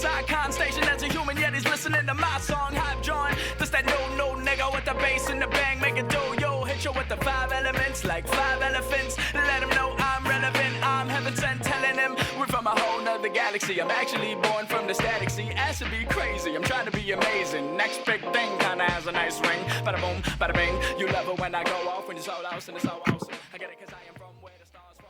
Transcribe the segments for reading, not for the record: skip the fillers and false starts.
this icon station as a human, yet he's listening to my song. Hype joint, this that no nigga with the bass and the bang, make it do, yo, hit you with the 5 elements like 5 elephants. Let him know I'm relevant, I'm heaven sent, telling him we're from a whole nother galaxy. I'm actually born from the static sea, ass to be crazy, I'm trying to be amazing. Next big thing kinda has a nice ring, bada boom, bada bing. You love it when I go off, when it's all out and it's all awesome. I get it cause I am from where the stars from.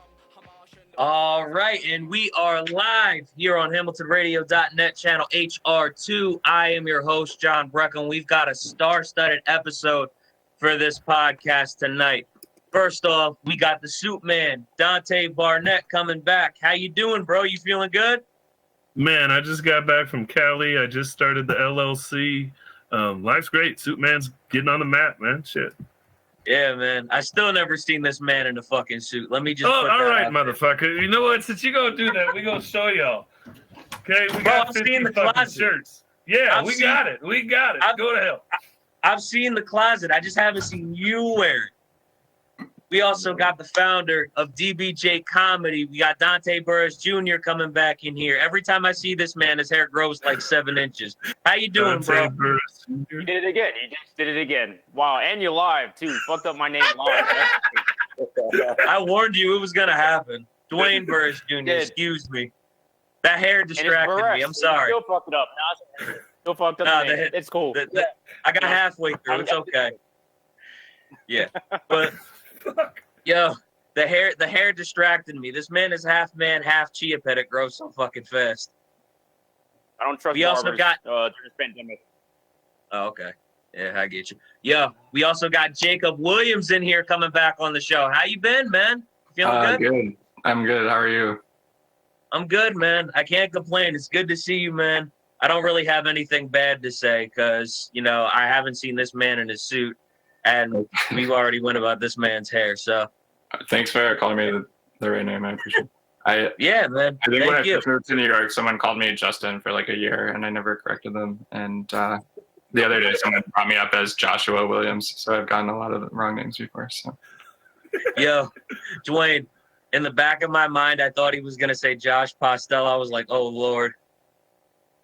All right, and we are live here on HamiltonRadio.net, channel HR2. I am your host, John Breckham. We've got a star-studded episode for this podcast tonight. First off, we got the Suit Man, Dante Barnett, coming back. How you doing, bro? You feeling good? Man, I just got back from Cali. I just started the LLC. Life's great. Suit Man's getting on the map, man. Shit. Yeah, man. I still never seen this man in a fucking suit. Let me just put all that right, out motherfucker. There. You know what? Since you gonna do that, we gonna show y'all. Okay, we got I've 50 seen the fucking closet. shirts. Yeah, we got it. We got it. Go to hell. I've seen the closet. I just haven't seen you wear it. We also got the founder of DBJ Comedy. We got Dante Barnett Jr. coming back in here. Every time I see this man, his hair grows like 7 inches. How you doing, bro? You did it again. You just did it again. Wow, and you're live, too. Fucked up my name live. I warned you it was going to happen. Dwayne Burris Jr., excuse me. That hair distracted me. I'm sorry. You still fucked it up. Still fucked up the name. It's cool. I got halfway through. It's okay. Yeah. But, yo, the hair distracted me. This man is half man, half chia pet. It grows so fucking fast. I don't trust we barbers also got during this pandemic. Oh, okay. Yeah, I get you. Yeah, we also got Jacob Williams in here coming back on the show. How you been, man? Feeling good? Good. I'm good. How are you? I'm good, man. I can't complain. It's good to see you, man. I don't really have anything bad to say because, you know, I haven't seen this man in his suit, and we've already went about this man's hair. So, thanks for calling me the right name. I appreciate it. Yeah, man. I think Thank when I you. first moved to New York, someone called me Justin for like a year, and I never corrected them. And the other day, someone brought me up as Joshua Williams, so I've gotten a lot of the wrong names before. So, yo, Dwayne, in the back of my mind, I thought he was gonna say Josh Postel. I was like, oh Lord.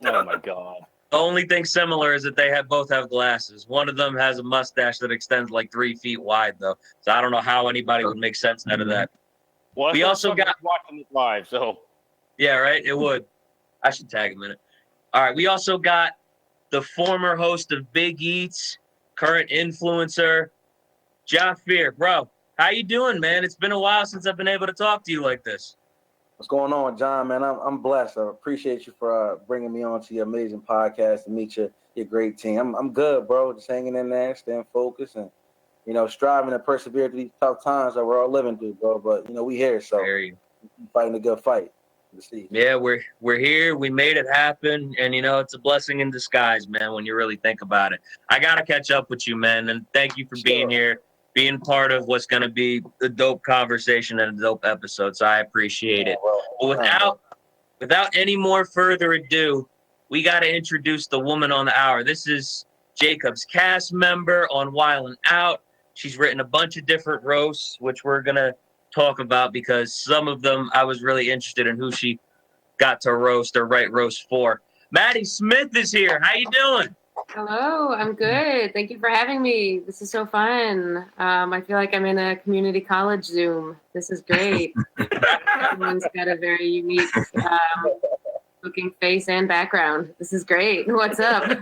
Oh my God. The only thing similar is that they both have glasses. One of them has a mustache that extends like 3 feet wide, though. So I don't know how anybody would make sense out of that. Well, we also got watching this live, so yeah, right. It would. I should tag him in it. All right. We also got the former host of Big Eats, current influencer, Jafir. Bro, how you doing, man? It's been a while since I've been able to talk to you like this. What's going on, John, man? I'm blessed. I appreciate you for bringing me on to your amazing podcast and meet your great team. I'm good, bro. Just hanging in there, staying focused, and, you know, striving to persevere through these tough times that we're all living through, bro. But, you know, we here, so fighting a good fight. Yeah, we're here. We made it happen, and, you know, it's a blessing in disguise, man, when you really think about it. I got to catch up with you, man, and thank you for being here, being part of what's going to be a dope conversation and a dope episode, so I appreciate it. But without any more further ado, we got to introduce the woman on the hour. This is Jacob's cast member on Wild 'N Out. She's written a bunch of different roasts, which we're going to talk about because some of them I was really interested in who she got to roast or write roast for. Maddy Smith is here. How you doing? Hello, I'm good. Thank you for having me. This is so fun. I feel like I'm in a community college Zoom. This is great. Everyone's got a very unique looking face and background. This is great. What's up?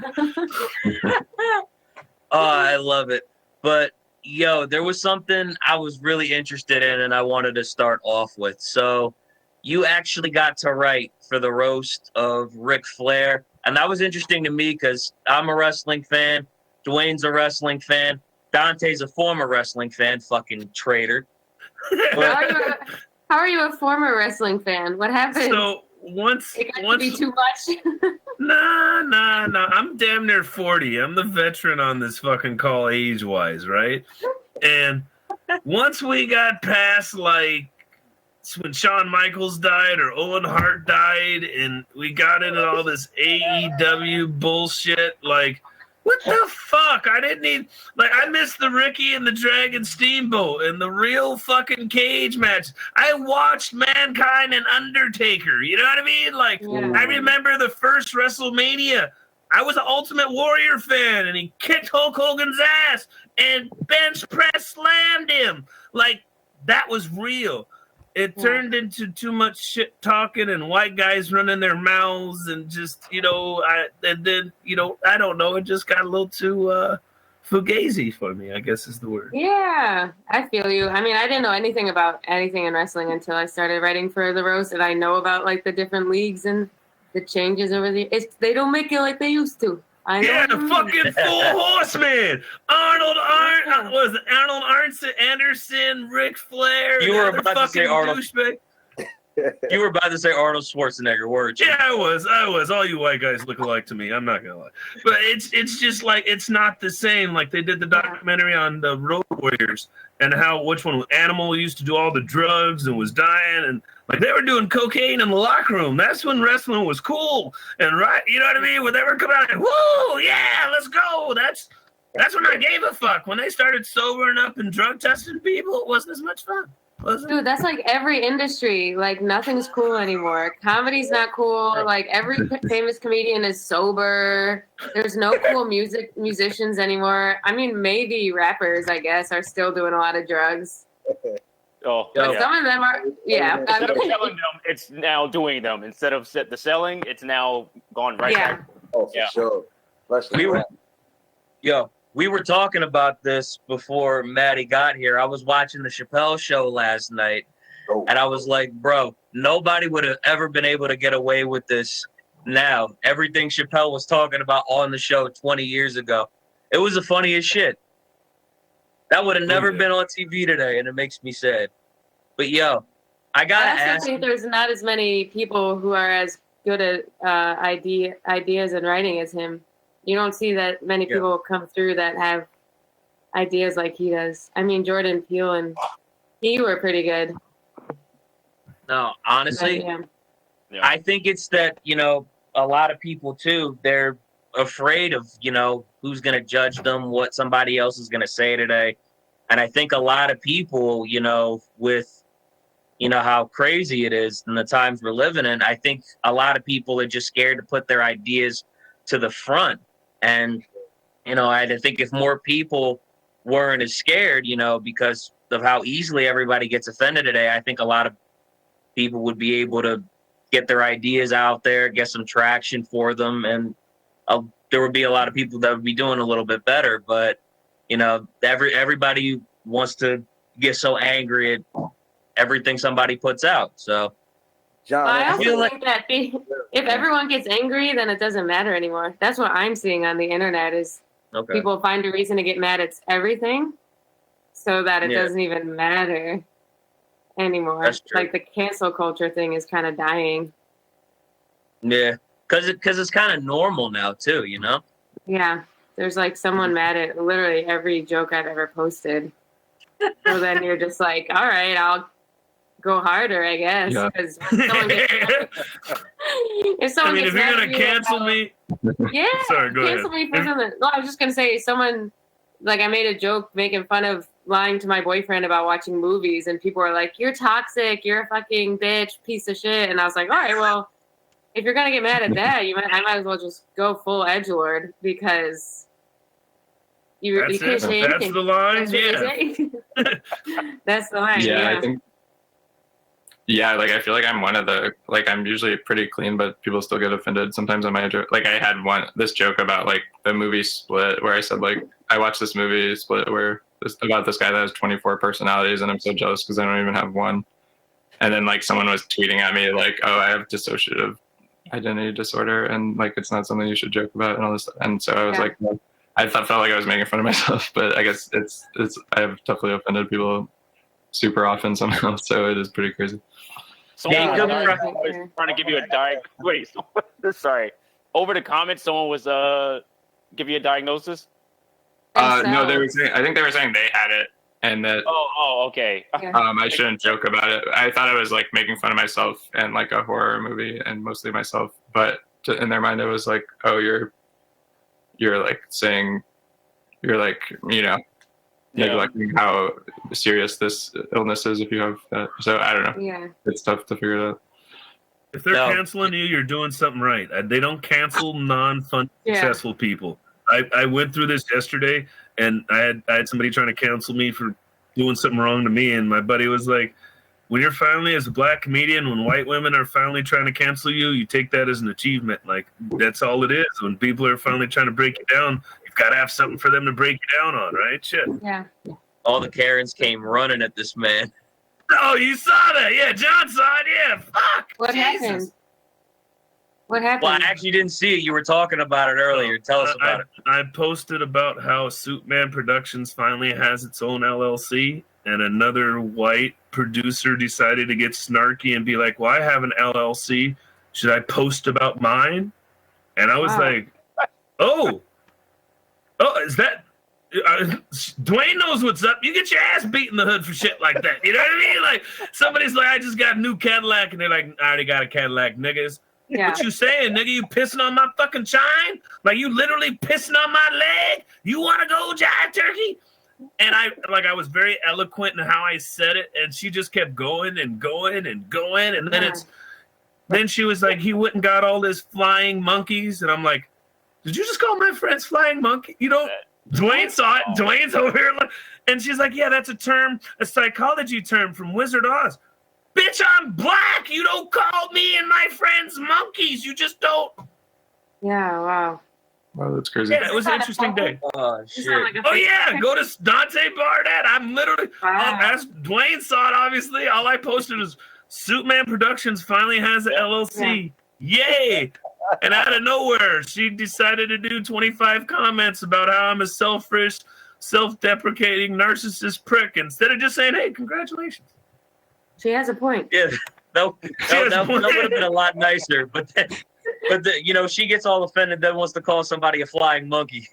Oh, I love it. But, yo, there was something I was really interested in and I wanted to start off with. So you actually got to write for the roast of Ric Flair. And that was interesting to me because I'm a wrestling fan. Dwayne's a wrestling fan. Dante's a former wrestling fan. Fucking traitor. How are you a former wrestling fan? What happened? So once to be too much. Nah. I'm damn near 40. I'm the veteran on this fucking call age-wise, right? And once we got past, like, when Shawn Michaels died or Owen Hart died and we got into all this AEW bullshit, like, What the fuck? I didn't need I missed the Ricky and the Dragon Steamboat and the real fucking cage match. I watched Mankind and Undertaker. You know what I mean? I remember the first WrestleMania. I was an Ultimate Warrior fan, and he kicked Hulk Hogan's ass and bench press slammed him. That was real. It turned into too much shit talking and white guys running their mouths and just, I don't know. It just got a little too fugazi for me, I guess is the word. Yeah, I feel you. I mean, I didn't know anything about anything in wrestling until I started writing for the Roast, and I know about the different leagues and the changes over they don't make it like they used to. I know. Yeah, the fucking Full Horseman. Arnold Anderson, Ric Flair. You were about to say Arnold. Douchebag. You were about to say Arnold Schwarzenegger, weren't you? Yeah, I was. All you white guys look alike to me. I'm not gonna lie, but it's just it's not the same. They did the documentary on the Road Warriors and which one Animal used to do all the drugs and was dying, and they were doing cocaine in the locker room. That's when wrestling was cool and right. You know what I mean? When they were coming out, woo, yeah, let's go. That's when I gave a fuck. When they started sobering up and drug testing people, it wasn't as much fun. Dude, that's every industry. Nothing's cool anymore. Comedy's not cool. Every famous comedian is sober. There's no cool musicians anymore. I mean, maybe rappers, I guess, are still doing a lot of drugs. Oh, but some of them are, Instead of selling them, it's now doing them. Instead of the selling, it's now gone right back. Oh, for sure. We were talking about this before Maddy got here. I was watching the Chappelle show last night, and I was like, bro, nobody would have ever been able to get away with this now. Everything Chappelle was talking about on the show 20 years ago. It was the funniest shit. That would have never been on TV today, and it makes me sad. But, I got to ask. I think there's not as many people who are as good at ideas and writing as him. You don't see that many people come through that have ideas like he does. I mean, Jordan Peele and he were pretty good. No, honestly, I think it's that, a lot of people, too, they're afraid of, who's going to judge them, what somebody else is going to say today. And I think a lot of people, with, how crazy it is in the times we're living in, I think a lot of people are just scared to put their ideas to the front. And, I think if more people weren't as scared, because of how easily everybody gets offended today, I think a lot of people would be able to get their ideas out there, get some traction for them. And there would be a lot of people that would be doing a little bit better. But, everybody wants to get so angry at everything somebody puts out. So, John, I also think that if everyone gets angry, then it doesn't matter anymore. That's what I'm seeing on the internet is people find a reason to get mad at everything so that it doesn't even matter anymore. The cancel culture thing is kind of dying. Yeah, because it's kind of normal now too, Yeah, there's someone mad at literally every joke I've ever posted. So then you're just all right, I'll go harder, I guess. Because if someone if you're gonna cancel me, sorry, go cancel ahead. me for something. No, I was just gonna say someone I made a joke making fun of lying to my boyfriend about watching movies, and people were like, "You're toxic. You're a fucking bitch, piece of shit." And I was like, "All right, well, if you're gonna get mad at that, I might as well just go full edgelord because you can't say anything." That's the line. That's the line. I think. Yeah, I feel like I'm one of the I'm usually pretty clean, but people still get offended sometimes on my joke. I had this joke about the movie Split, where I said I watched this movie Split where about this guy that has 24 personalities, and I'm so jealous because I don't even have one. And then someone was tweeting at me oh, I have dissociative identity disorder, and it's not something you should joke about and all this stuff. And so I was I felt like I was making fun of myself, but I guess it's I have definitely offended people super often somehow, so it is pretty crazy. Someone was trying to give you a sorry. Over the comments, someone was give you a diagnosis. No, they were saying. I think they were saying they had it, and that. Oh, okay. I shouldn't joke about it. I thought I was making fun of myself and a horror movie, and mostly myself. But in their mind, it was oh, you're you're like saying, you're like, you know, neglecting how serious this illness is if you have that. So I don't know. Yeah. It's tough to figure it out. If they're canceling you, you're doing something right. They don't cancel non-fun successful people. I went through this yesterday, and I had somebody trying to cancel me for doing something wrong to me, and my buddy was like, when you're finally, as a black comedian, when white women are finally trying to cancel you, you take that as an achievement. Like, that's all it is. When people are finally trying to break you down, you've got to have something for them to break you down on, right? Shit. Yeah. All the Karens came running at this man. Oh, you saw that? Yeah, John saw it. Yeah, fuck. What happened? What happened? Well, I actually didn't see it. You were talking about it earlier. Tell us about it. I posted about how Suitman Productions finally has its own LLC, and another white producer decided to get snarky and be like, well, I have an LLC. Should I post about mine? And I was like, oh, is that... Dwayne knows what's up. You get your ass beat in the hood for shit like that. You know what I mean? Like, somebody's like, I just got a new Cadillac, and they're like, I already got a Cadillac, niggas. Yeah. What you saying, nigga? You pissing on my fucking chine? Like, you literally pissing on my leg? You want to go jive turkey? And I was very eloquent in how I said it, and she just kept going and going and going, and then she was like, he went and got all this flying monkeys, and I'm like, did you just call my friends flying monkey? You know, Dwayne saw it. Dwayne's over here, and she's like, yeah, that's a psychology term from Wizard of Oz. Bitch, I'm black. You don't call me and my friends monkeys. You just don't. Yeah, wow. Wow, that's crazy. Yeah, it was an interesting day. Oh, shit. Oh, yeah, go to Dante Barnett. I'm literally, as Dwayne saw it, obviously, all I posted was Suitman Productions finally has an LLC. Yay! And out of nowhere, she decided to do 25 comments about how I'm a selfish, self-deprecating, narcissist prick instead of just saying, hey, congratulations. She has a point. Yeah, that would have been a lot nicer. But you know, she gets all offended, then wants to call somebody a flying monkey.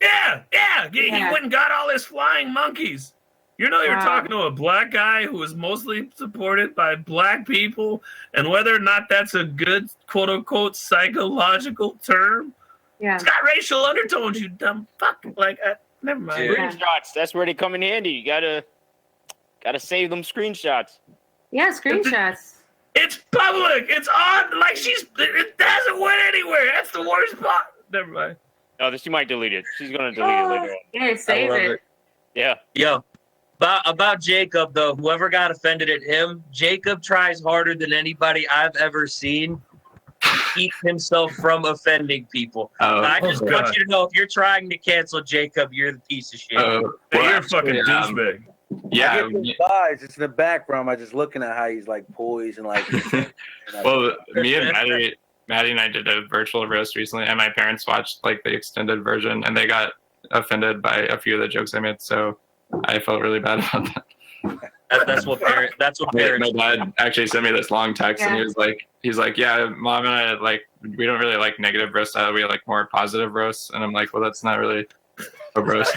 Yeah. He went and got all his flying monkeys. You know, you're talking to a black guy who is mostly supported by black people, and whether or not that's a good, quote unquote, psychological term, it's got racial undertones. You dumb fuck. Like, never mind. Screenshots. That's where they come in handy. You gotta save them screenshots. Yeah, screenshots. It's public. It's on. Like, it doesn't went anywhere. That's the worst part. Never mind. No, she might delete it. She's gonna delete it later on. Yeah, save it. Yeah. Yo, about Jacob though, whoever got offended at him, Jacob tries harder than anybody I've ever seen to keep himself from offending people. I just want you to know, if you're trying to cancel Jacob, you're the piece of shit. You're a fucking douchebag. Yeah. I get the vibes. It's in the background. I'm just looking at how he's like poised and like. Well, me and Maddy and I did a virtual roast recently, and my parents watched like the extended version, and they got offended by a few of the jokes I made. So I felt really bad about that. That's what parents. My dad actually sent me this long text, and he's like, yeah, Mom and I we don't really like negative roast style. We like more positive roasts, and I'm like, well, that's not really a roast.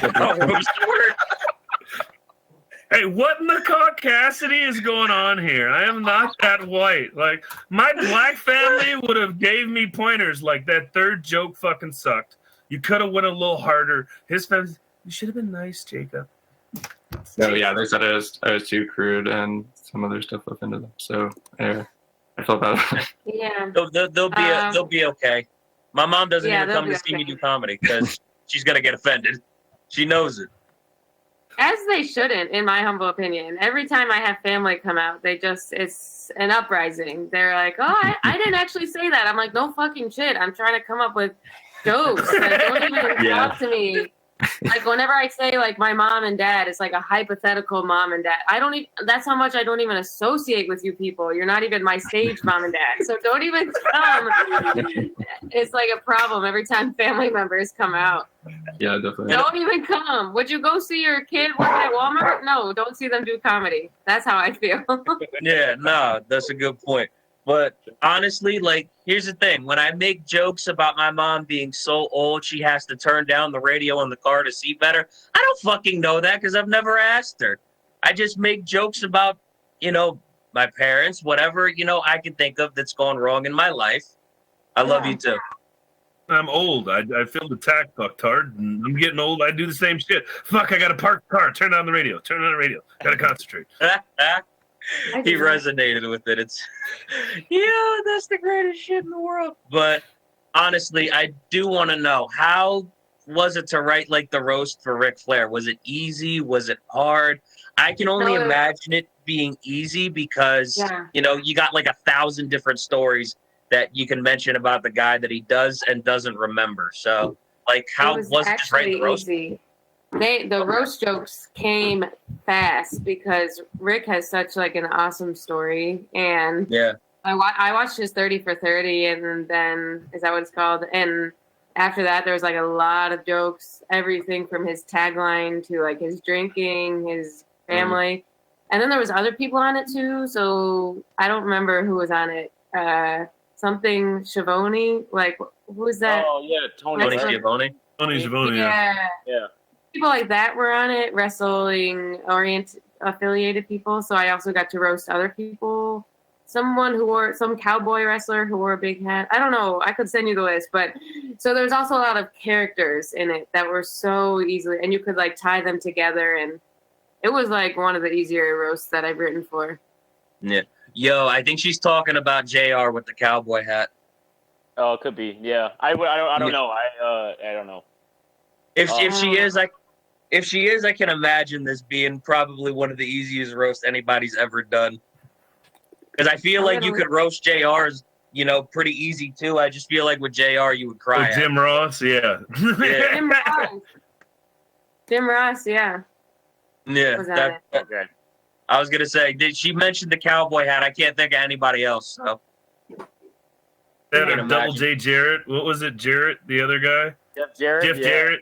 Hey, what in the Cassidy is going on here? I am not that white. Like, my black family would have gave me pointers. Like, that third joke fucking sucked. You could have went a little harder. His family, you should have been nice, Jacob. No, yeah, they said I was too crude, and some other stuff offended them. So I felt bad. Yeah. They'll be okay. My mom doesn't even come to see me do comedy because she's gonna get offended. She knows it. As they shouldn't, in my humble opinion. Every time I have family come out, it's an uprising. They're like, oh, I didn't actually say that. I'm like, no fucking shit. I'm trying to come up with jokes. Like, don't even talk to me. Like, whenever I say, like, my mom and dad, it's like a hypothetical mom and dad. That's how much I don't even associate with you people. You're not even my stage mom and dad. So don't even come. It's like a problem every time family members come out. Yeah, definitely. Don't even come. Would you go see your kid working at Walmart? No, don't see them do comedy. That's how I feel. Yeah, no, that's a good point. But honestly, like, here's the thing. When I make jokes about my mom being so old she has to turn down the radio in the car to see better, I don't fucking know that because I've never asked her. I just make jokes about, you know, my parents, whatever, you know, I can think of that's gone wrong in my life. I love you too. I'm old. I feel attacked, fucktard. And I'm getting old. I do the same shit. Fuck, I gotta park the car. Turn on the radio. Gotta concentrate. He resonated with it. It's, yeah, that's the greatest shit in the world. But honestly, I do want to know, how was it to write like the roast for Ric Flair? Was it easy? Was it hard? I can only imagine it being easy because, you know, you got like 1,000 different stories that you can mention about the guy that he does and doesn't remember. So, like, how was it to write the roast? Easy. The roast jokes came fast because Rick has such like an awesome story, and I watched his 30 for 30, and then is that what it's called? And after that, there was like a lot of jokes, everything from his tagline to like his drinking, his family, and then there was other people on it too. So I don't remember who was on it. Something Schiavone, like who was that? Oh yeah, Tony Schiavone. Tony Schiavone. Yeah. People like that were on it, wrestling affiliated people. So I also got to roast other people. Someone who wore some cowboy wrestler who wore a big hat. I don't know. I could send you the list, but so there's also a lot of characters in it that were so easily, and you could like tie them together, and it was like one of the easier roasts that I've written for. Yeah. Yo, I think she's talking about JR with the cowboy hat. Oh, it could be. Yeah. I don't know. I don't know. If she is, I can imagine this being probably one of the easiest roasts anybody's ever done. Because I feel like you could roast JR's, you know, pretty easy too. I just feel like with JR you would cry. Oh, Jim Ross, yeah. Jim Ross, yeah. Yeah. Okay. I was gonna say, did she mention the cowboy hat? I can't think of anybody else. So. That or Double J Jarrett. What was it, Jarrett, the other guy? Jeff Jarrett. Jarrett.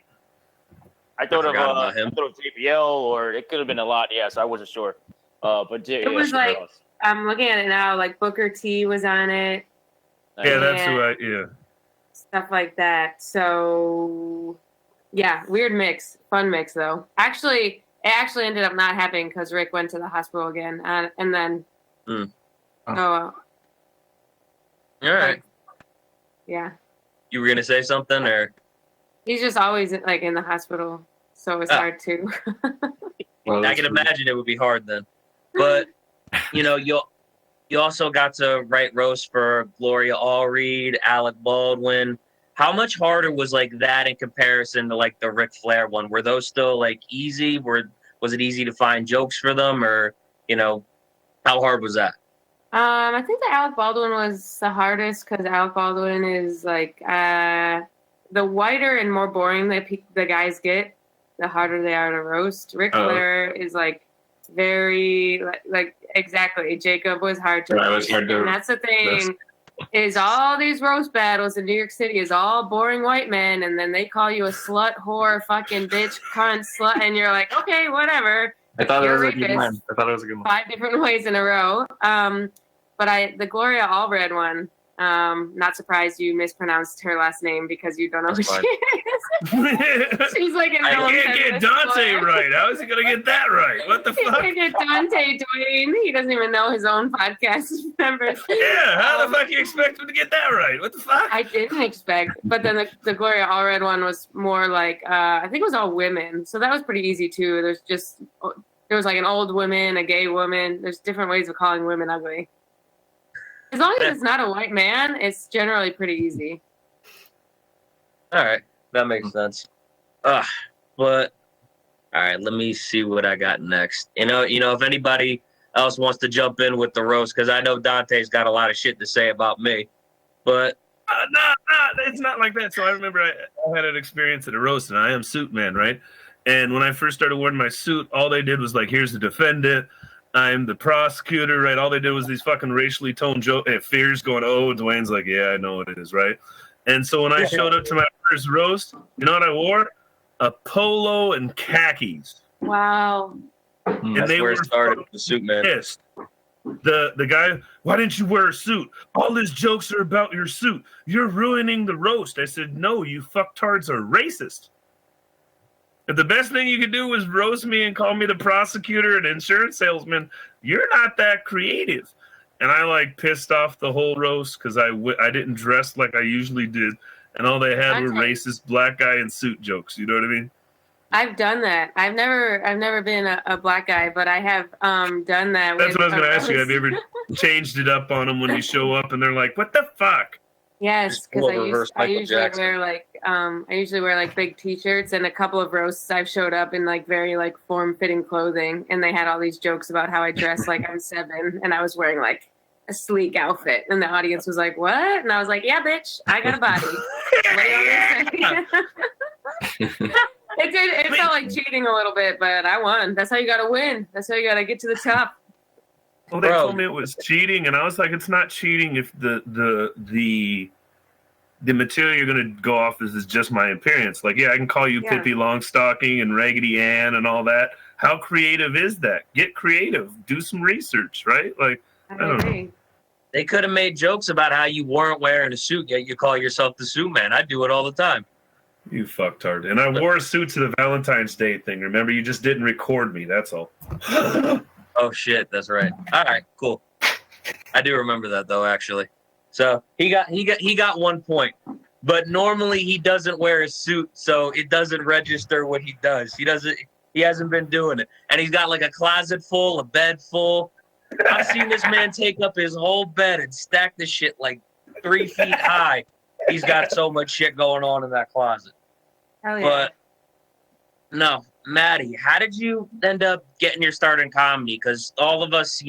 I thought of JBL, or it could have been a lot. Yeah, so I wasn't sure. But it was like I'm looking at it now. Like Booker T was on it. Yeah, that's who I. Yeah. Stuff like that. So, yeah, weird mix, fun mix though. Actually, it actually ended up not happening because Rick went to the hospital again, and then. All right. Yeah. You were gonna say something, or? He's just always like in the hospital, so it's hard to. Well, I can imagine it would be hard then, but you know, you also got to write roast for Gloria Allred, Alec Baldwin. How much harder was like that in comparison to like the Ric Flair one? Were those still like easy? Was it easy to find jokes for them, or you know, how hard was that? I think the Alec Baldwin was the hardest because Alec Baldwin is like the whiter and more boring the guys get, the harder they are to roast. Ric Flair is like very like exactly. Jacob was hard to roast, and that's the thing. Is all these roast battles in New York City is all boring white men, and then they call you a slut, whore, fucking bitch, cunt, slut, and you're like, okay, whatever. I thought it was a good one. 5 different ways in a row. But the Gloria Allred one, not surprised you mispronounced her last name because you don't know who she is. She's like an I can't get Dante right. How is he gonna get that right? What the fuck? He can't get Dante Dwayne. He doesn't even know his own podcast members. Yeah, how the fuck you expect him to get that right? What the fuck? I didn't expect, but then the Gloria Allred one was more like I think it was all women, so that was pretty easy too. There was like an old woman, a gay woman. There's different ways of calling women ugly. As long as it's not a white man, it's generally pretty easy. All right, that makes sense. But all right, let me see what I got next. You know, if anybody else wants to jump in with the roast, because I know Dante's got a lot of shit to say about me. But no, it's not like that. So I remember I had an experience at a roast, and I am suit man, right? And when I first started wearing my suit, all they did was like, here's the defendant. I'm the prosecutor, right? All they did was these fucking racially toned jokes. And Fear's going, oh, Dwayne's like, yeah, I know what it is, right? And so when I showed up to my first roast, you know what I wore? A polo and khakis. Wow. And that's they where were it started with the suit man. Pissed. The guy, why didn't you wear a suit? All his jokes are about your suit. You're ruining the roast. I said, no, you fucktards are racist. If the best thing you could do was roast me and call me the prosecutor and insurance salesman, you're not that creative. And I like pissed off the whole roast because I didn't dress like I usually did. and all they had were Dante. racist black guy in suit jokes. You know what I mean? I've done that. I've never been a black guy, but I have done that. That's with what I was going to a ask you. Have you roast. ever changed it up on them when you show up and they're like, "What the fuck?" Yes, Just because pull a reverse I Michael usually Jackson. wear like big T-shirts, and a couple of roasts I've showed up in like very like form-fitting clothing, and they had all these jokes about how I dress like I'm 7, and I was wearing like a sleek outfit, and the audience was like, "What?" And I was like, "Yeah, bitch, I got a body." What do you want me to say? It felt like cheating a little bit, but I won. That's how you got to win. That's how you got to get to the top. Well, they Bro. told me it was cheating, and I was like, "It's not cheating if the material you're going to go off is just my appearance. Like, yeah, I can call you Yeah. Pippi Longstocking and Raggedy Ann and all that. How creative is that? Get creative. Do some research, right? Like, I don't know. agree. They could have made jokes about how you weren't wearing a suit, yet you call yourself the suit man. I do it all the time. You fucktard. And I wore a suit to the Valentine's Day thing. Remember, you just didn't record me. That's all. Oh shit, that's right. All right, cool. I do remember that though, actually. So he got 1 point, but normally he doesn't wear a suit, so it doesn't register what he does. He hasn't been doing it, and he's got like a closet full, a bed full. I've seen this man take up his whole bed and stack the shit like 3 feet high. He's got so much shit going on in that closet. Hell yeah. But no, Maddy, how did you end up getting your start in comedy? Because all of us,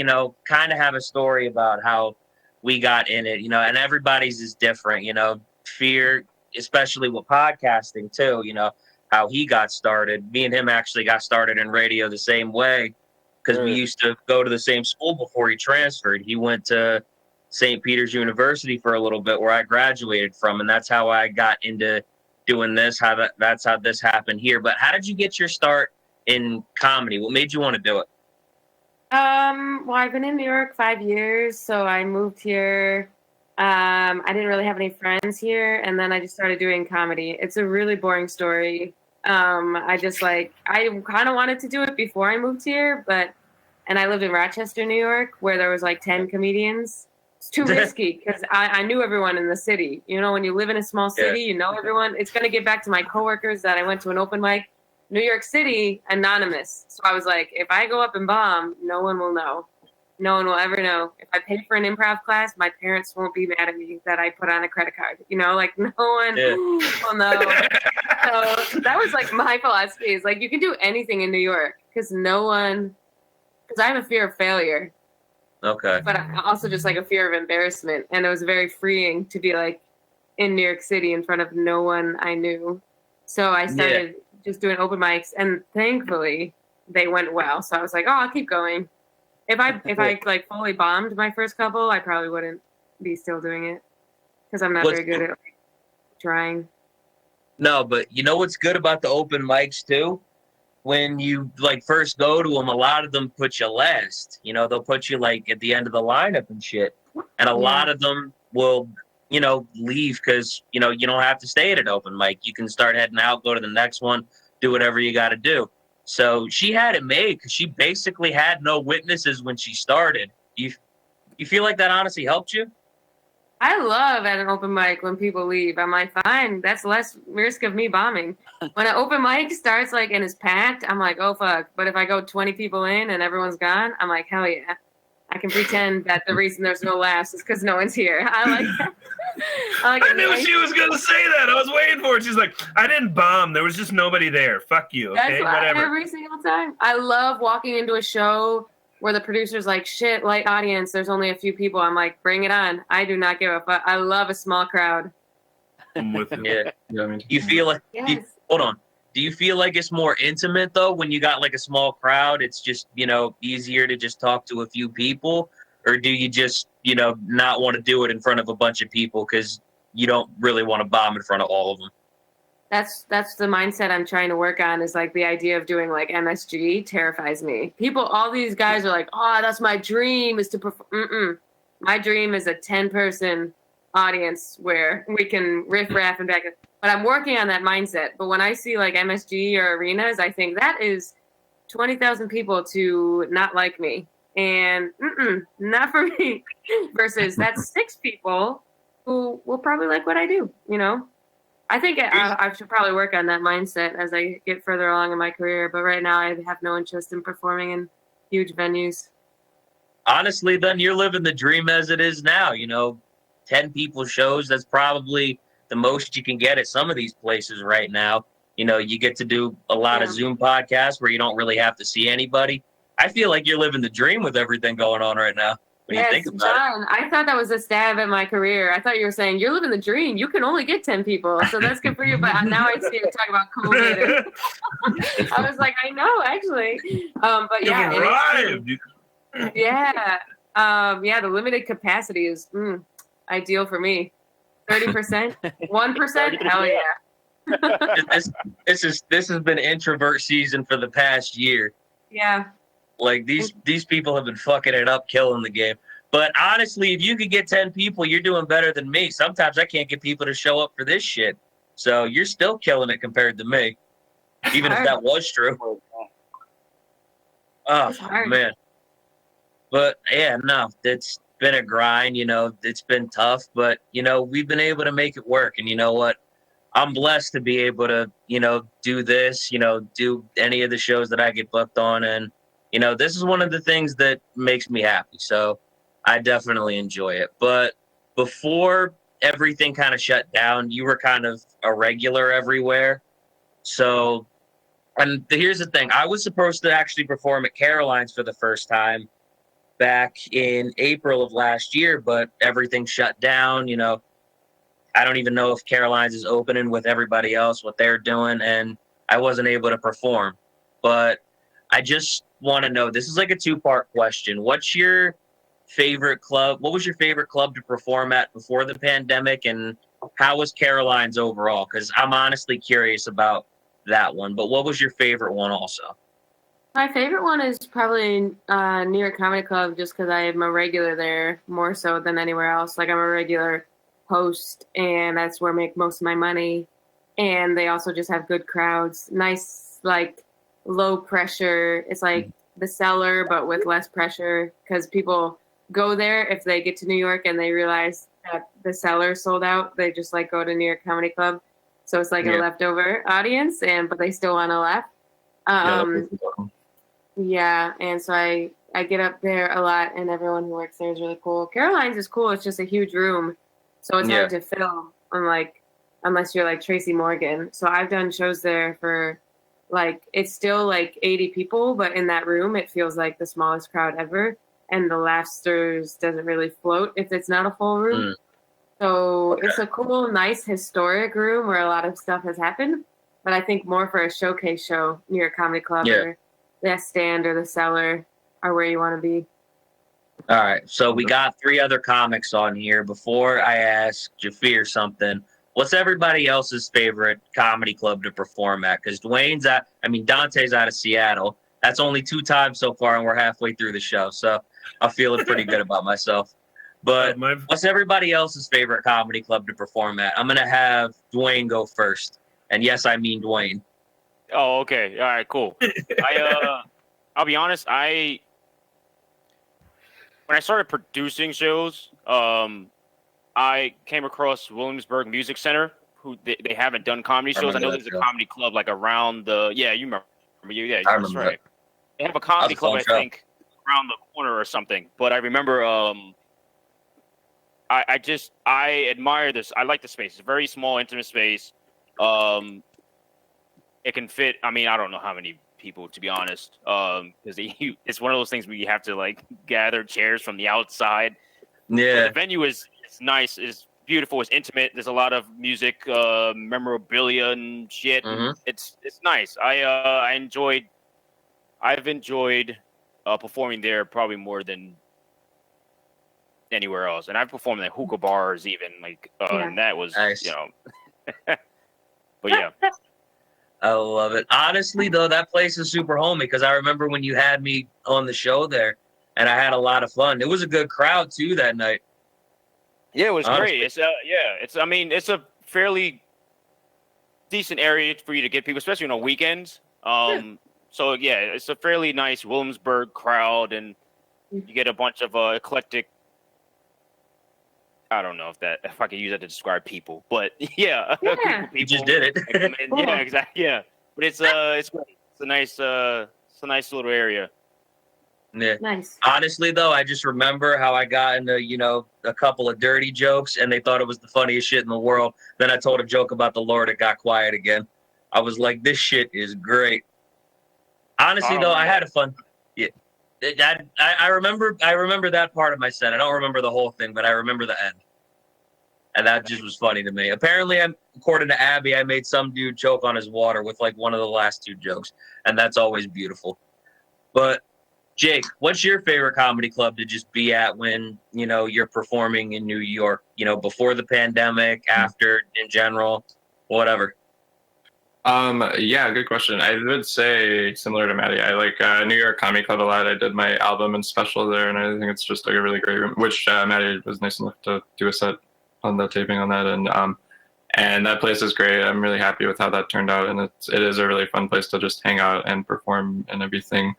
kind of have a story about how we got in it, and everybody's is different, fear, especially with podcasting too, how he got started. Me and him actually got started in radio the same way because we used to go to the same school before he transferred. He went to St. Peter's University for a little bit where I graduated from, and that's how I got into doing this, that's how this happened here. But how did you get your start in comedy? What made you want to do it? Well, I've been in New York 5 years, so I moved here. I didn't really have any friends here, and then I just started doing comedy. It's a really boring story. I kind of wanted to do it before I moved here, and I lived in Rochester, New York, where there was like 10 comedians. It's too risky because I knew everyone in the city. When you live in a small city, you know everyone. It's going to get back to my coworkers that I went to an open mic. New York City, anonymous. So I was like, if I go up and bomb, no one will know. No one will ever know. If I pay for an improv class, my parents won't be mad at me that I put on a credit card. No one will know. So that was like my philosophy is like, you can do anything in New York because I have a fear of failure. Okay. But I also just like a fear of embarrassment. And it was very freeing to be like in New York City in front of no one I knew. So I started just doing open mics, and thankfully they went well. So I was like, oh, I'll keep going. If I like fully bombed my first couple, I probably wouldn't be still doing it because I'm not very good at like, trying. No, but you know what's good about the open mics too? When you like first go to them, a lot of them put you last. They'll put you like at the end of the lineup and shit. And a lot of them will, leave because, you don't have to stay at an open mic. You can start heading out, go to the next one, do whatever you got to do. So she had it made because she basically had no witnesses when she started. You feel like that honestly helped you? I love at an open mic when people leave. I'm like, fine, that's less risk of me bombing. When an open mic starts like and is packed, I'm like, oh fuck. But if I go 20 people in and everyone's gone, I'm like, hell yeah. I can pretend that the reason there's no laughs is because no one's here. I like that. I knew she was going to say that. I was waiting for it. She's like, I didn't bomb. There was just nobody there. Fuck you. Okay, whatever. Every single time. I love walking into a show where the producer's like, shit, light audience, there's only a few people. I'm like, bring it on. I do not give a fuck. I love a small crowd. I'm with you. Yeah. I mean, You feel like, Yes. hold on. Do you feel like it's more intimate though when you got like a small crowd? It's just, easier to just talk to a few people? Or do you just, not want to do it in front of a bunch of people because you don't really want to bomb in front of all of them? That's the mindset I'm trying to work on is like the idea of doing like MSG terrifies me. All these guys are like, oh, that's my dream is to perform. My dream is a 10-person audience where we can riff raff and back. But I'm working on that mindset. But when I see like MSG or arenas, I think that is 20,000 people to not like me. And not for me. Versus that's 6 people who will probably like what I do, I think I should probably work on that mindset as I get further along in my career. But right now, I have no interest in performing in huge venues. Honestly, then you're living the dream as it is now. 10 people shows, that's probably the most you can get at some of these places right now. You get to do a lot of Zoom podcasts where you don't really have to see anybody. I feel like you're living the dream with everything going on right now. When you think about John, I thought that was a stab at my career. I thought you were saying you're living the dream. You can only get 10 people, so that's good for you. But now I see you talking about COVID. I was like, I know, actually. But yeah, the limited capacity is ideal for me. 30%, 1%, hell yeah. This has been introvert season for the past year. Yeah. Like these people have been fucking it up, killing the game. But honestly, if you could get 10 people, you're doing better than me. Sometimes I can't get people to show up for this shit. So you're still killing it compared to me, even if that was true. Oh, man. But yeah, no, it's been a grind, it's been tough, but we've been able to make it work. And you know what? I'm blessed to be able to, do this, do any of the shows that I get booked on. And, this is one of the things that makes me happy. So I definitely enjoy it. But before everything kind of shut down, you were kind of a regular everywhere. So, and here's the thing. I was supposed to actually perform at Caroline's for the first time back in April of last year, but everything shut down. I don't even know if Caroline's is opening with everybody else, what they're doing, and I wasn't able to perform. But I just want to know, this is like a two-part question. What's your favorite club? What was your favorite club to perform at before the pandemic, and how was Caroline's overall? Because I'm honestly curious about that one. But what was your favorite one also? My favorite one is probably New York Comedy Club, just because I am a regular there more so than anywhere else. Like, I'm a regular host, and that's where I make most of my money. And they also just have good crowds. Nice, like, low pressure. It's like the Cellar, but with less pressure, because people go there if they get to New York and they realize that the Cellar sold out. They just, like, go to New York Comedy Club. So it's like a leftover audience, but they still want to laugh. And so I get up there a lot, and everyone who works there is really cool. Caroline's is cool. It's just a huge room, so it's hard to fill, unless you're like Tracy Morgan. So I've done shows there for, like, it's still like 80 people, but in that room it feels like the smallest crowd ever, and the laughsters doesn't really float if it's not a full room. So it's a cool, nice, historic room where a lot of stuff has happened, but I think more for a showcase show, New York Comedy Club or the Stand or the Cellar are where you want to be. All right, so we got 3 other comics on here. Before I ask Jafir something, what's everybody else's favorite comedy club to perform at? Because Dante's out of Seattle. That's only 2 times so far, and we're halfway through the show, so I'm feeling pretty good about myself. But what's everybody else's favorite comedy club to perform at? I'm going to have Dwayne go first. And yes, I mean Dwayne. Oh, okay. All right, cool. I'll be honest. When I started producing shows, I came across Williamsburg Music Center, who they haven't done comedy shows. I know there's a comedy club like around the you remember that's right. They have a comedy club, I think, around the corner or something. But I remember I admire this. I like the space. It's a very small, intimate space. It can fit. I mean, I don't know how many people, to be honest, because it's one of those things where you have to like gather chairs from the outside. Yeah, but the venue is nice. It's beautiful. It's intimate. There's a lot of music, memorabilia and shit. Mm-hmm. It's nice. I've enjoyed performing there probably more than anywhere else, and I've performed at hookah bars even, and that was nice. But yeah. I love it. Honestly, though, that place is super homey because I remember when you had me on the show there, and I had a lot of fun. It was a good crowd too that night. Yeah, it was great. It's it's a fairly decent area for you to get people, especially on weekends. So yeah, it's a fairly nice Williamsburg crowd, and you get a bunch of eclectic. I don't know if I could use that to describe people, but yeah, Yeah. You just did it. Yeah, exactly. Yeah, but it's great. It's a nice little area. Yeah. Nice. Honestly, though, I just remember how I got into, a couple of dirty jokes, and they thought it was the funniest shit in the world. Then I told a joke about the Lord, it got quiet again. I was like, this shit is great. Honestly, though, I had a fun. Yeah, I remember that part of my set. I don't remember the whole thing, but I remember the end, and that just was funny to me. Apparently, according to Abby, I made some dude choke on his water with like one of the last two jokes, and that's always beautiful. But Jake, what's your favorite comedy club to just be at when, you're performing in New York, before the pandemic, after, in general, whatever? Yeah, good question. I would say similar to Maddy. I like New York Comedy Club a lot. I did my album and special there, and I think it's just like a really great room, which Maddy was nice enough to do a set on the taping on that. And that place is great. I'm really happy with how that turned out. And it is a really fun place to just hang out and perform and everything.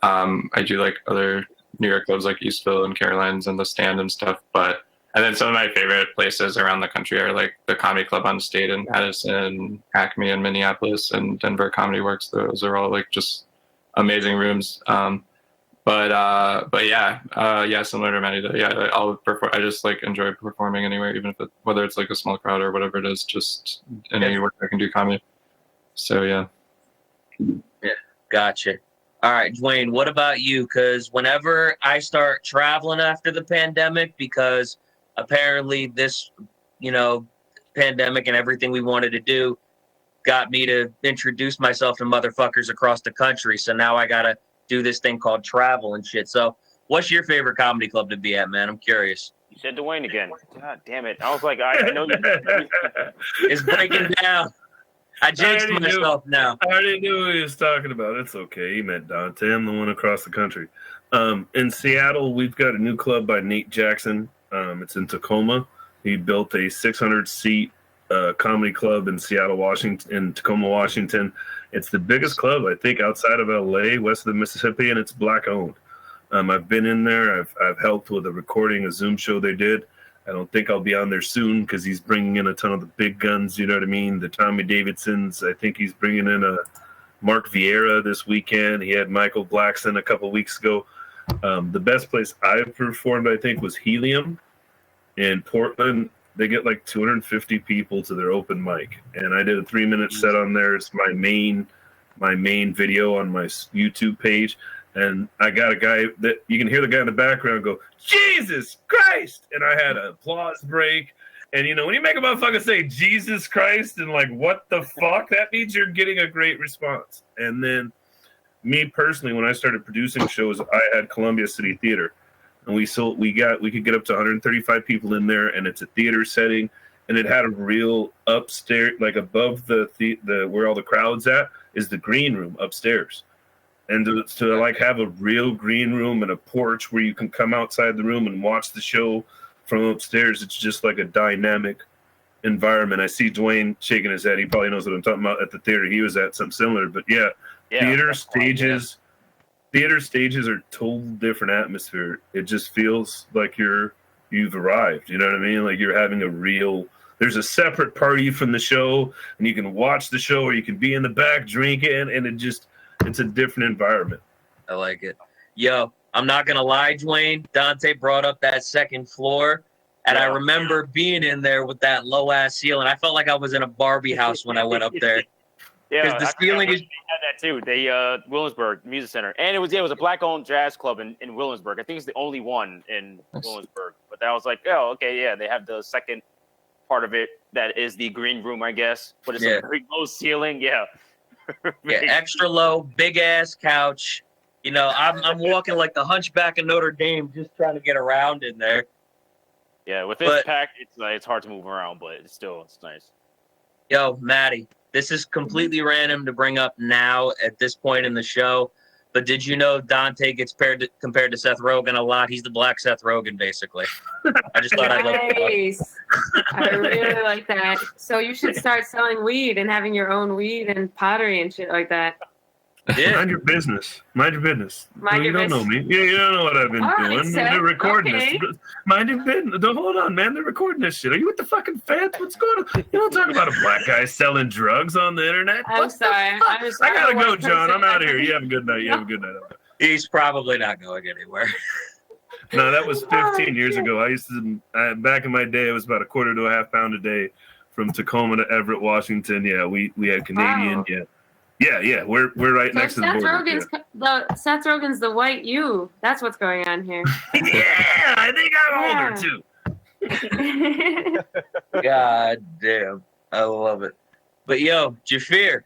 I do like other New York clubs like Eastville and Caroline's and the Stand and stuff. And then some of my favorite places around the country are like the Comedy Club on State in Madison, Acme in Minneapolis, and Denver Comedy Works. Those are all like just amazing rooms. But yeah, similar to Maddy. Yeah, I'll perform. I just like enjoy performing anywhere, even if whether it's like a small crowd or whatever it is, just anywhere I can do comedy. So yeah. Yeah, gotcha. All right, Dwayne, what about you? Because whenever I start traveling after the pandemic, because apparently this, pandemic and everything we wanted to do got me to introduce myself to motherfuckers across the country. So now I got to do this thing called travel and shit. So what's your favorite comedy club to be at, man? I'm curious. You said Dwayne again. God damn it. I was like, I know you. It's breaking down. I jinxed myself now. I already knew what he was talking about. It's okay. He meant Dante. I'm the one across the country. In Seattle, we've got a new club by Nate Jackson. It's in Tacoma. He built a 600-seat comedy club in Seattle, Washington, in Tacoma, Washington. It's the biggest club, I think, outside of LA, west of the Mississippi, and it's Black-owned. I've been in there. I've helped with a Zoom show they did. I don't think I'll be on there soon because he's bringing in a ton of the big guns, you know what I mean? The Tommy Davidsons. I think he's bringing in a Mark Vieira this weekend. He had Michael Blackson a couple weeks ago. The best place I've performed, I think, was Helium in Portland. They get like 250 people to their open mic. And I did a 3-minute set on there. It's my main video on my YouTube page. And I got a guy that you can hear the guy in the background go, Jesus Christ! And I had an applause break. And, when you make a motherfucker say Jesus Christ and like, what the fuck? That means you're getting a great response. And then me personally, when I started producing shows, I had Columbia City Theater. And we could get up to 135 people in there, and it's a theater setting. And it had a real upstairs, like above the where all the crowd's at, is the green room upstairs. And to like have a real green room and a porch where you can come outside the room and watch the show from upstairs, it's just like a dynamic environment. I see Dwayne shaking his head. He probably knows what I'm talking about at the theater he was at, something similar. But yeah, theater stages are total different atmosphere. It just feels like you've arrived. You know what I mean? Like you're having there's a separate party from the show, and you can watch the show or you can be in the back drinking, and it's a different environment. I like it. Yo, I'm not going to lie, Dwayne. Dante brought up that second floor, and I remember being in there with that low-ass ceiling. I felt like I was in a Barbie house when I went up there. Yeah, the ceiling is... They had that too. They, Williamsburg Music Center. And it was a Black-owned jazz club in Williamsburg. I think it's the only one in Williamsburg. But that was like, oh, okay, yeah, they have the second part of it that is the green room, I guess. But it's a very low ceiling, yeah. Yeah, extra low, big ass couch. I'm walking like the Hunchback of Notre Dame, just trying to get around in there. Yeah, with this pack, it's hard to move around, but it's nice. Yo, Maddy, this is completely random to bring up now at this point in the show, but did you know Dante gets compared to Seth Rogen a lot? He's the black Seth Rogen, basically. I just thought I'd let you know. I really like that. So you should start selling weed and having your own weed and pottery and shit like that. Yeah. Mind your business. Mind your business. Mind you your don't know business. me. You don't know what I've been All right, doing. Seth. They're recording Okay. this. Mind your business. Don't hold on, man. They're recording this shit. Are you with the fucking feds? What's going on? You don't talk about a black guy selling drugs on the internet. I'm What the sorry. fuck? I gotta go, John. I'm out of here. You You have a good night. You have a good night. He's probably not going anywhere. No, that was 15 years ago. I used to, back in my day, it was about a quarter to a half pound a day from Tacoma to Everett, Washington. Yeah, we had Canadian. Wow. Yeah. We're right So next to the border. Seth Rogen's the white you. That's what's going on here. Yeah, I think I'm older too. God damn. I love it. But yo, Jafir,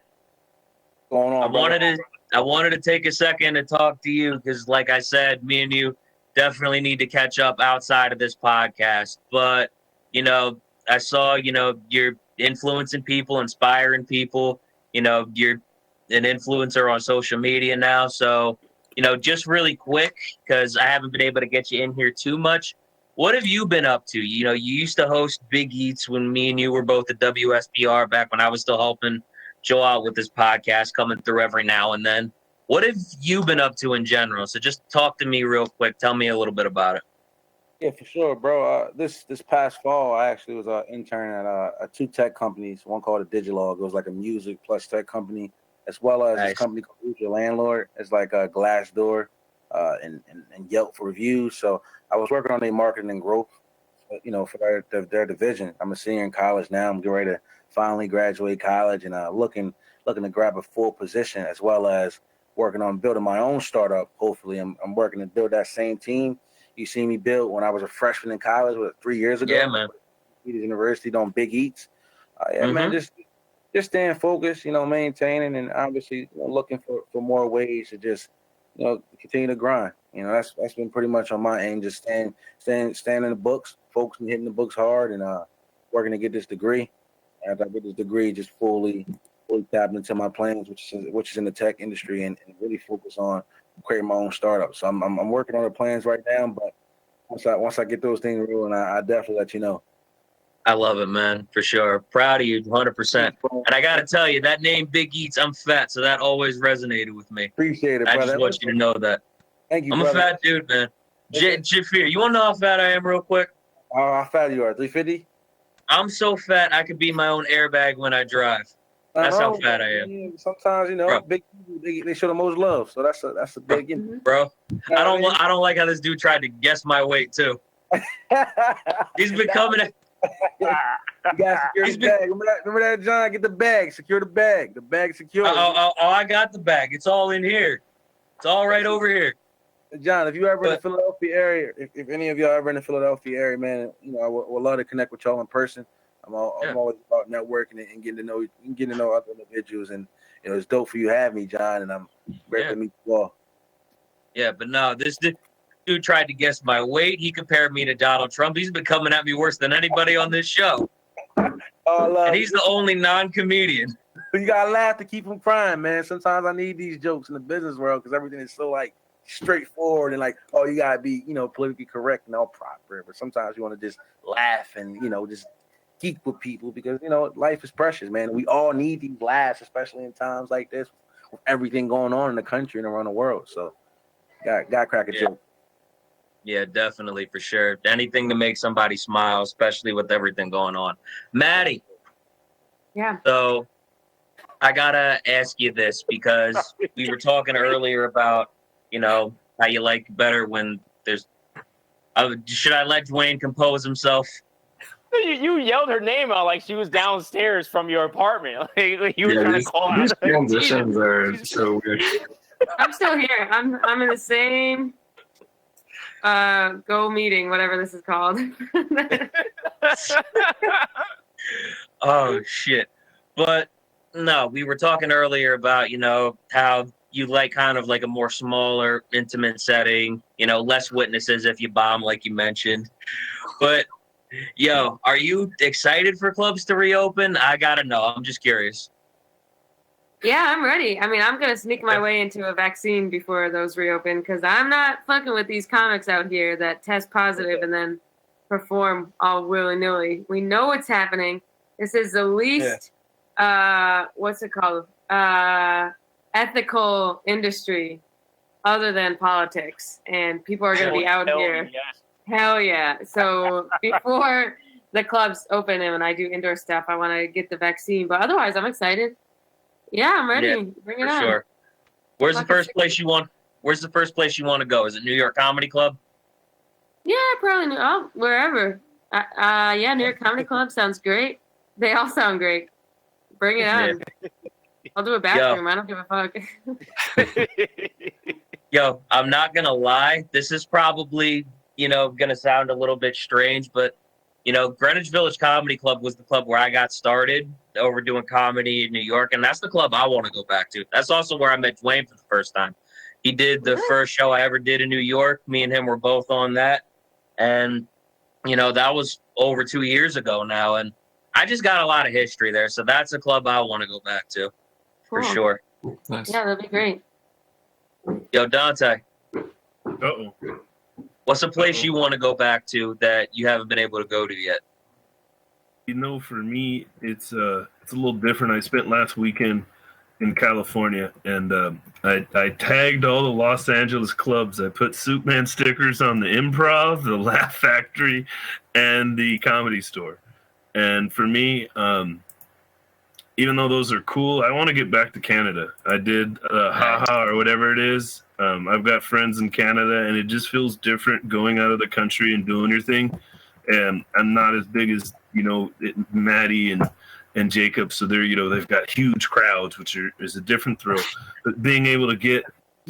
Going on, I wanted to take a second to talk to you because, like I said, me and you definitely need to catch up outside of this podcast. But, I saw, you're influencing people, inspiring people. You're an influencer on social media now. So, just really quick, because I haven't been able to get you in here too much. What have you been up to? You used to host Big Eats when me and you were both at WSBR back when I was still helping Joe out with this podcast, coming through every now and then. What have you been up to in general? So just talk to me real quick. Tell me a little bit about it. Yeah, for sure, bro. This past fall, I actually was an intern at two tech companies. One called a Digilog. It was like a music plus tech company, as well as Nice. this company called Who's Your Landlord. It's like a Glassdoor and Yelp for reviews. So I was working on their marketing and growth, for their division. I'm a senior in college now. I'm getting ready to finally graduate college and looking to grab a full position, as well as working on building my own startup. Hopefully, I'm working to build that same team you see me build when I was a freshman in college, 3 years ago. Yeah, man. University doing Big Eats. Man, just staying focused, maintaining, and obviously looking for more ways to just continue to grind. That's been pretty much on my aim. Just staying in the books, focusing, hitting the books hard, and working to get this degree. After I get this degree, just fully tapped into my plans, which is in the tech industry, and really focus on creating my own startup. So I'm working on the plans right now, but once I get those things rolling, I definitely let you know. I love it, man, for sure. Proud of you, 100%. And I got to tell you, that name Big Eats, I'm fat, so that always resonated with me. Appreciate it, I brother. just want you to know that. Thank you, I'm brother. a fat dude, man. Jafir, you want to know how fat I am real quick? How fat you are? 350? I'm so fat I could be my own airbag when I drive. That's how fat I am. Yeah, sometimes, Bro. big people, they show the most love. So that's a big. Bro, I don't like how this dude tried to guess my weight too. He's been coming at. You gotta secure the bag. Remember that, John? Get the bag. Secure the bag. The bag secure. Oh, I got the bag. It's all in here. It's all right over here. John, if you ever in the Philadelphia area, if any of y'all ever in the Philadelphia area, man, I would love to connect with y'all in person. I'm always about networking and getting to know other individuals, and it's dope for you to have me, John, and I'm grateful to meet you all. Yeah, but no, this dude tried to guess my weight. He compared me to Donald Trump. He's been coming at me worse than anybody on this show. And he's the only non-comedian. But you gotta laugh to keep from crying, man. Sometimes I need these jokes in the business world because everything is so straightforward and you gotta be politically correct and all proper. But sometimes you want to just laugh and just geek with people because life is precious, man. We all need these laughs, especially in times like this, with everything going on in the country and around the world. So, got crack a joke. Yeah, definitely, for sure. Anything to make somebody smile, especially with everything going on. Maddy. Yeah. So I gotta ask you this because we were talking earlier about, how you like better when there's. Should I let Dwayne compose himself? You yelled her name out like she was downstairs from your apartment. Like you were trying to call These out. transitions are so weird. I'm still here. I'm in the same go meeting, whatever this is called. Oh shit. But no, we were talking earlier about, how you like kind of like a more smaller, intimate setting, less witnesses if you bomb, like you mentioned. But yo, are you excited for clubs to reopen? I gotta know. I'm just curious. Yeah, I'm ready. I mean, I'm going to sneak my way into a vaccine before those reopen because I'm not fucking with these comics out here that test positive and then perform all willy-nilly. We know what's happening. This is the least, what's it called? ethical industry other than politics, and people are going to be out here. Yes. Hell yeah. So before the clubs open and when I do indoor stuff, I want to get the vaccine. But otherwise, I'm excited. Yeah, I'm ready. Yeah, Bring it for on. sure. Where's the Fucking first place you want? Where's the first place you want to go? Is it New York Comedy Club? Yeah, probably. Oh, wherever. Yeah, New York Comedy Club sounds great. They all sound great. Bring it on. I'll do a bathroom. I don't give a fuck. Yo, I'm not gonna lie. This is probably, gonna sound a little bit strange, but Greenwich Village Comedy Club was the club where I got started over doing comedy in New York, and that's the club I want to go back to. That's also where I met Dwayne for the first time. He did the first show I ever did in New York. Me and him were both on that, and that was over 2 years ago now, and I just got a lot of history there, so that's a club I want to go back to for Cool. sure. Nice. Yeah, that'd be great. Yo, Dante, Uh-oh. what's a place you want to go back to that you haven't been able to go to yet? For me, it's a little different. I spent last weekend in California, and I tagged all the Los Angeles clubs. I put Superman stickers on the Improv, the Laugh Factory, and the Comedy Store. And for me, even though those are cool, I want to get back to Canada. I did Haha or whatever it is. I've got friends in Canada, and it just feels different going out of the country and doing your thing. And I'm not as big as Maddy and Jacob, so they've got huge crowds, which is a different thrill. But being able to get,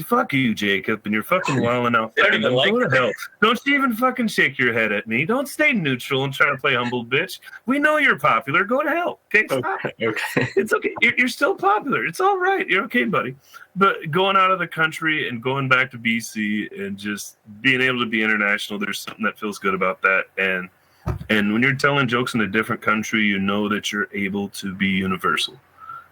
fuck you, Jacob, and you're fucking wilding out. I don't even like Go to that. hell. Don't you even fucking shake your head at me. Don't stay neutral and try to play humble, bitch. We know you're popular. Go to hell. Okay, stop. Okay. It's okay. You're still popular. It's all right. You're okay, buddy. But going out of the country and going back to BC and just being able to be international, there's something that feels good about that. And when you're telling jokes in a different country, you know that you're able to be universal.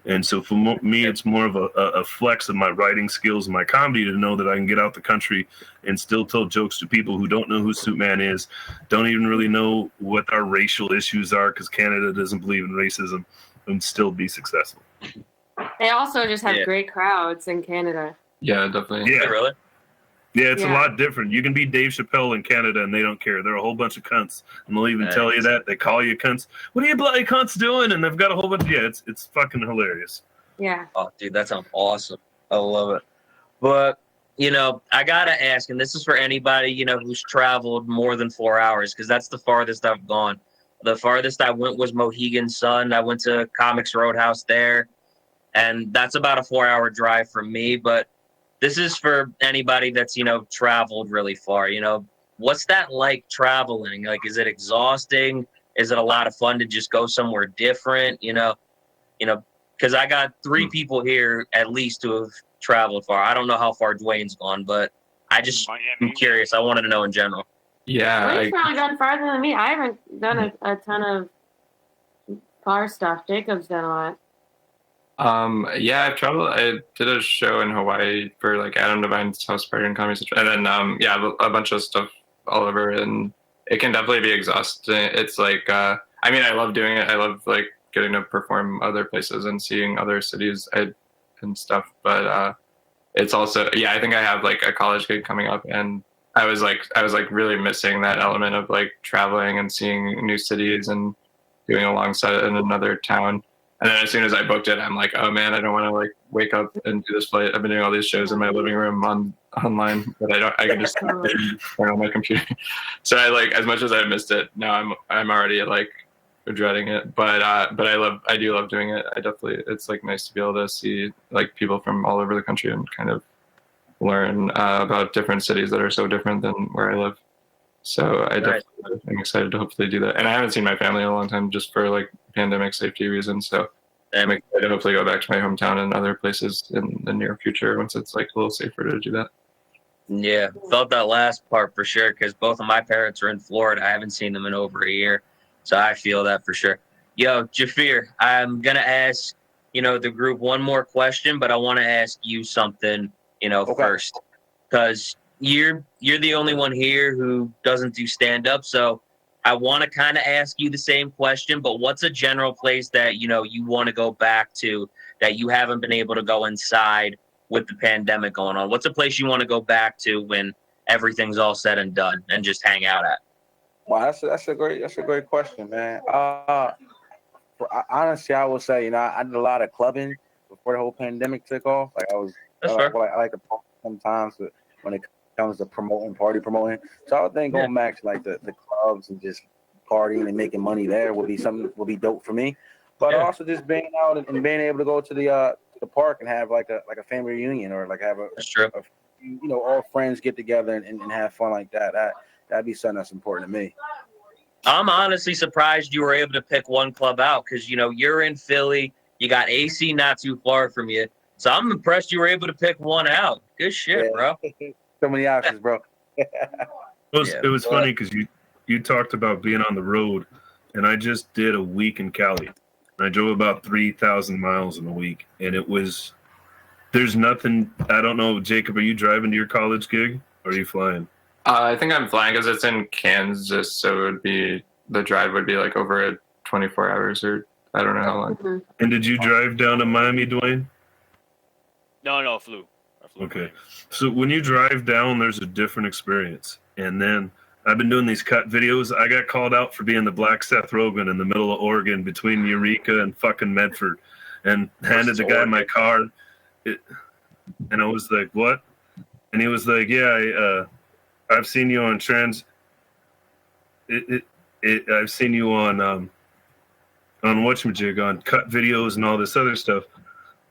And so for me, it's more of a flex of my writing skills and my comedy to know that I can get out the country and still tell jokes to people who don't know who Superman is, don't even really know what our racial issues are because Canada doesn't believe in racism, and still be successful. They also just have great crowds in Canada. Yeah, definitely. Yeah, Really? Yeah, it's a lot different. You can be Dave Chappelle in Canada and they don't care. They're a whole bunch of cunts. And they'll even tell you that. They call you cunts. What are you bloody cunts doing? And they've got a whole bunch of, it's fucking hilarious. Yeah. Oh, dude, that sounds awesome. I love it. But, I got to ask, and this is for anybody, who's traveled more than 4 hours, because that's the farthest I've gone. The farthest I went was Mohegan Sun. I went to Comics Roadhouse there, and that's about a 4-hour drive from me. But this is for anybody that's, traveled really far. What's that like traveling? Like, is it exhausting? Is it a lot of fun to just go somewhere different? Because I got 3 people here at least who have traveled far. I don't know how far Dwayne's gone, but I'm curious. I wanted to know in general. Yeah. You've probably gone farther than me. I haven't done a ton of far stuff. Jacob's done a lot. Yeah, I've traveled. I did a show in Hawaii for Adam Devine's House Party and Comedy Central, and then a bunch of stuff all over, and it can definitely be exhausting. It's I love doing it. I love getting to perform other places and seeing other cities and stuff. But it's also I think I have a college gig coming up, and I was really missing that element of traveling and seeing new cities and doing a long set in another town. And then as soon as I booked it, I'm like, oh man, I don't want to wake up and do this flight. I've been doing all these shows in my living room online, but I can just turn on my computer. So as much as I missed it, now I'm already dreading it. But I do love doing it. It's nice to be able to see people from all over the country and kind of learn about different cities that are so different than where I live. So I'm excited to hopefully do that. And I haven't seen my family in a long time just for pandemic safety reasons. So I'm excited to hopefully go back to my hometown and other places in the near future once it's a little safer to do that. Yeah, felt that last part for sure because both of my parents are in Florida. I haven't seen them in over a year. So I feel that for sure. Yo, Jafir, I'm going to ask, the group one more question, but I want to ask you something, first. Because you're the only one here who doesn't do stand-up. So I want to kind of ask you the same question, but what's a general place that, you know, you want to go back to that you haven't been able to go inside with the pandemic going on? What's a place you want to go back to when everything's all said and done and just hang out at? Wow, that's a great question, man. Honestly, I would say, you know, I did a lot of clubbing before the whole pandemic took off. Like That's fair. I like to party sometimes when it comes to party promoting. So I would think going back to like the clubs and just partying and making money there would be dope for me. But also just being out and being able to go to the park and have like a family reunion or like have That's true. you know, all friends get together and have fun like that. That'd be something that's important to me. I'm honestly surprised you were able to pick one club out because, you know, you're in Philly. You got AC not too far from you. So I'm impressed you were able to pick one out. Good shit, bro. So many options, bro. It was funny because you talked about being on the road, and I just did a week in Cali. I drove about 3,000 miles in a week, and there's nothing. I don't know, Jacob, are you driving to your college gig or are you flying? I think I'm flying because it's in Kansas, so the drive would be like over 24 hours or I don't know how long. Mhm. And did you drive down to Miami, Dwayne? No, I flew. Okay. So when you drive down, there's a different experience. And then I've been doing these cut videos. I got called out for being the Black Seth Rogen in the middle of Oregon between Eureka and fucking Medford and handed the guy my car. And I was like, what? And he was like, yeah, I've seen you on I've seen you on whatchamajig, on cut videos and all this other stuff.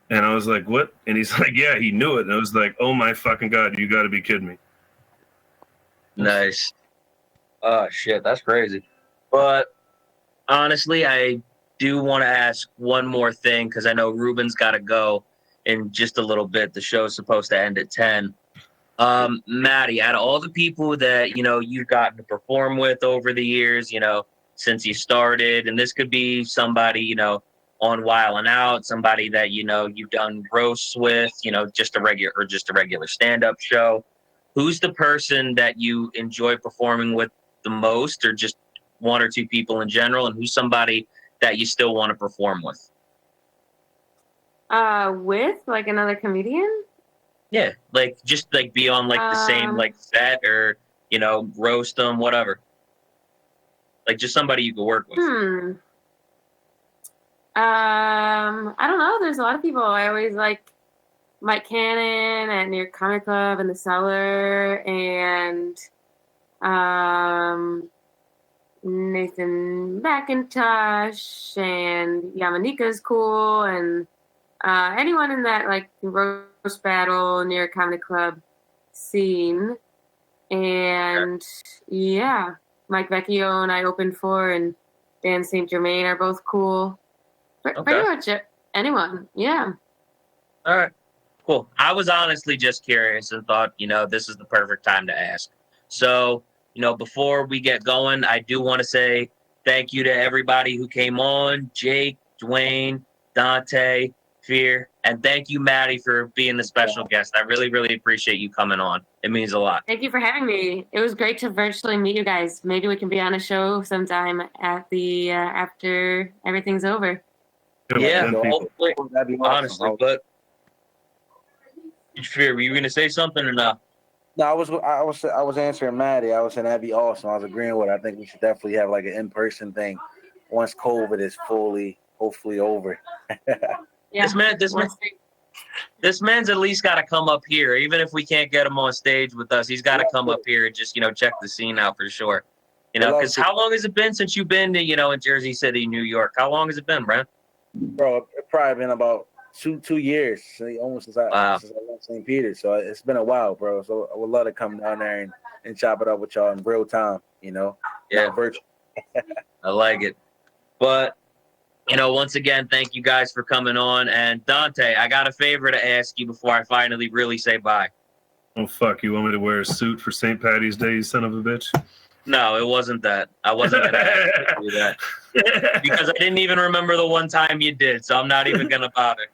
And I was like, what? And he's like, yeah, he knew it. And I was like, oh my fucking God, you got to be kidding me. Nice. Oh, shit, that's crazy. But honestly, I do want to ask one more thing because I know Ruben's got to go in just a little bit. The show's supposed to end at 10. Maddy, out of all the people that, you know, you've gotten to perform with over the years, you know, since you started, and this could be somebody, you know, on Wild and Out, somebody that, you know, you've done roasts with, you know, just a regular stand-up show. Who's the person that you enjoy performing with the most, or just one or two people in general, and who's somebody that you still want to perform with? With like another comedian? Yeah, like just like be on like the same like set, or, you know, roast them, whatever. Like just somebody you could work with. I don't know. There's a lot of people. I always like Mike Cannon at New York Comic Club and The Cellar, and Nathan McIntosh, and Yamanika's cool, and anyone in that like roast battle New York Comedy Club scene. And yeah, Mike Vecchio and I opened for, and Dan St. Germain are both cool. Pretty much anyone, yeah. All right, cool. I was honestly just curious and thought, you know, this is the perfect time to ask. So, you know, before we get going, I do want to say thank you to everybody who came on, Jake, Dwayne, Dante, Fear, and thank you, Maddy, for being the special guest. I really, really appreciate you coming on. It means a lot. Thank you for having me. It was great to virtually meet you guys. Maybe we can be on a show sometime at the after everything's over. Yeah, hopefully. That'd be awesome. Honestly, but Fear, were you going to say something or no? No, I was answering Maddy. I was saying that'd be awesome. I was agreeing with her. I think we should definitely have like an in-person thing once COVID is hopefully over. Yeah. This man's at least got to come up here, even if we can't get him on stage with us. He's got to come up here and just, you know, check the scene out for sure. You know, because how long has it been since you've been to, you know, in Jersey City, New York? How long has it been, Brent? Bro, it's probably been about two years, almost since I left St. Peter. So it's been a while, bro. So I would love to come down there and chop it up with y'all in real time, you know? Yeah. Not virtual. I like it. But, you know, once again, thank you guys for coming on. And Dante, I got a favor to ask you before I finally really say bye. Oh, fuck. You want me to wear a suit for St. Patty's Day, you son of a bitch? No, it wasn't that. I wasn't going to ask you to do that. Because I didn't even remember the one time you did, so I'm not even going to bother.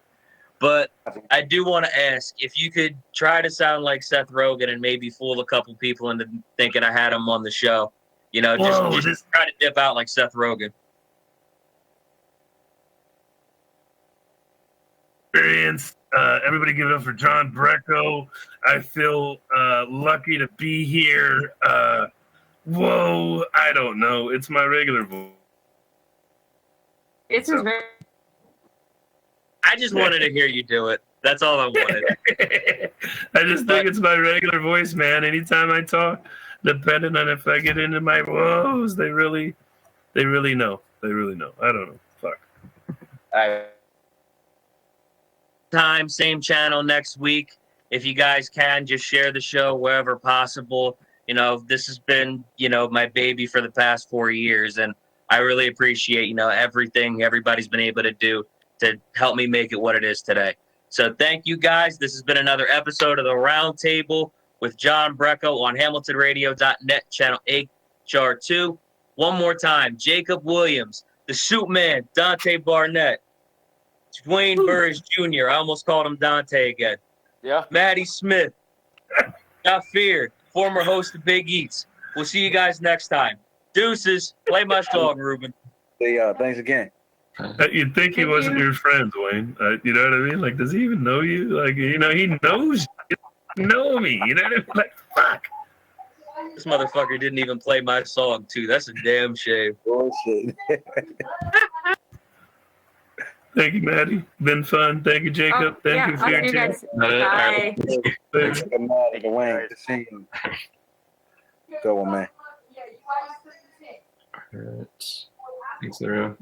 But I do want to ask, if you could try to sound like Seth Rogen and maybe fool a couple people into thinking I had him on the show, You know, Whoa, just try to dip out like Seth Rogen. Experience. Everybody give it up for John Brecco. I feel lucky to be here. Whoa, I don't know. It's my regular voice. It's his very. I just wanted to hear you do it. That's all I wanted. I just think it's my regular voice, man. Anytime I talk, depending on if I get into my woes, they really know. They really know. I don't know. Fuck. All right. Time, same channel next week. If you guys can, just share the show wherever possible. You know, this has been, you know, my baby for the past 4 years, and I really appreciate, you know, everything everybody's been able to do to help me make it what it is today. So thank you guys. This has been another episode of The Round Table with John Brecco on HamiltonRadio.net, channel HR2. One more time, Jacob Williams, the Shoot Man, Dante Barnett, Dwayne Burris Jr. I almost called him Dante again. Yeah. Maddy Smith, Not Feared, former host of Big Eats. We'll see you guys next time. Deuces. Play my song, Ruben. Hey, thanks again. You'd think he wasn't your friend, Dwayne. You know what I mean? Like, does he even know you? Like, you know, he knows you. He know me. You know what I mean? Like, fuck. This motherfucker didn't even play my song, too. That's a damn shame. Bullshit. Thank you, Maddy. Been fun. Thank you, Jacob. Thank you for your you time. guys. Bye. Thanks to Maddy, Dwayne. Good seeing you. Go on, man. All right. Thanks, everyone.